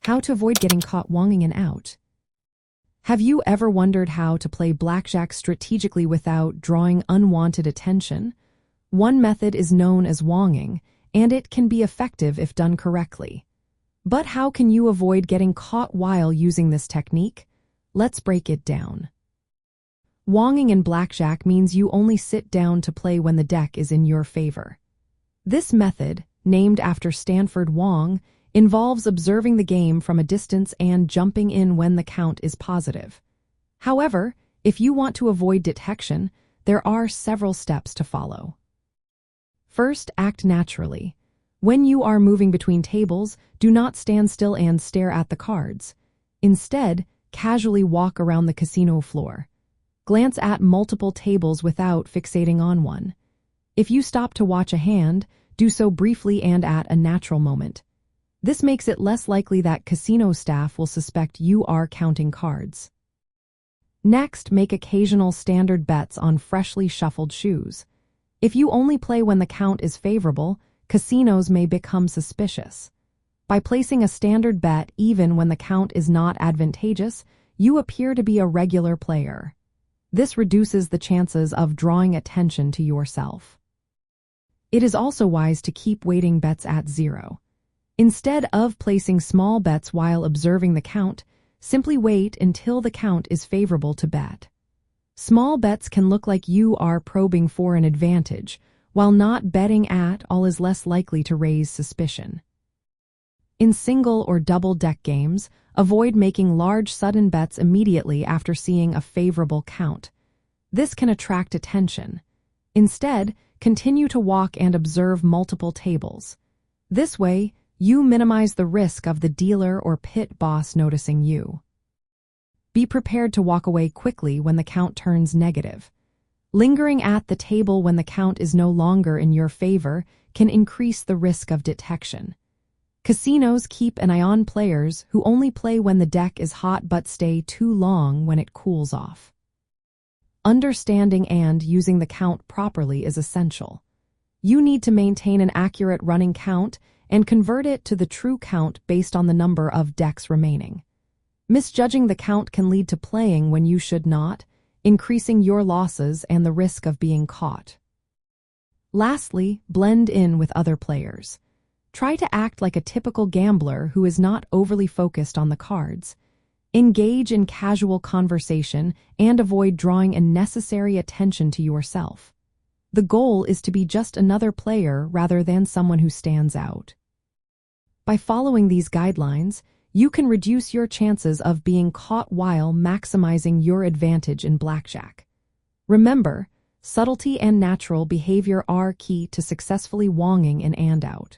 How to avoid getting caught wonging and out. Have you ever wondered how to play blackjack strategically without drawing unwanted attention? One method is known as wonging, and it can be effective if done correctly. But how can you avoid getting caught while using this technique? Let's break it down. Wonging in blackjack means you only sit down to play when the deck is in your favor. This method, named after Stanford Wong, involves observing the game from a distance and jumping in when the count is positive. However, if you want to avoid detection, there are several steps to follow. First, act naturally. When you are moving between tables, do not stand still and stare at the cards. Instead, casually walk around the casino floor. Glance at multiple tables without fixating on one. If you stop to watch a hand, do so briefly and at a natural moment. This makes it less likely that casino staff will suspect you are counting cards. Next, make occasional standard bets on freshly shuffled shoes. If you only play when the count is favorable, casinos may become suspicious. By placing a standard bet even when the count is not advantageous, you appear to be a regular player. This reduces the chances of drawing attention to yourself. It is also wise to keep weighting bets at zero. Instead of placing small bets while observing the count, simply wait until the count is favorable to bet. Small bets can look like you are probing for an advantage, while not betting at all is less likely to raise suspicion. In single or double deck games, avoid making large sudden bets immediately after seeing a favorable count. This can attract attention. Instead, continue to walk and observe multiple tables. This way, you minimize the risk of the dealer or pit boss noticing you. Be prepared to walk away quickly when the count turns negative. Lingering at the table when the count is no longer in your favor can increase the risk of detection. Casinos keep an eye on players who only play when the deck is hot but stay too long when it cools off. Understanding and using the count properly is essential. You need to maintain an accurate running count and convert it to the true count based on the number of decks remaining. Misjudging the count can lead to playing when you should not, increasing your losses and the risk of being caught. Lastly, blend in with other players. Try to act like a typical gambler who is not overly focused on the cards. Engage in casual conversation and avoid drawing unnecessary attention to yourself. The goal is to be just another player rather than someone who stands out. By following these guidelines, you can reduce your chances of being caught while maximizing your advantage in blackjack. Remember, subtlety and natural behavior are key to successfully wonging in and out.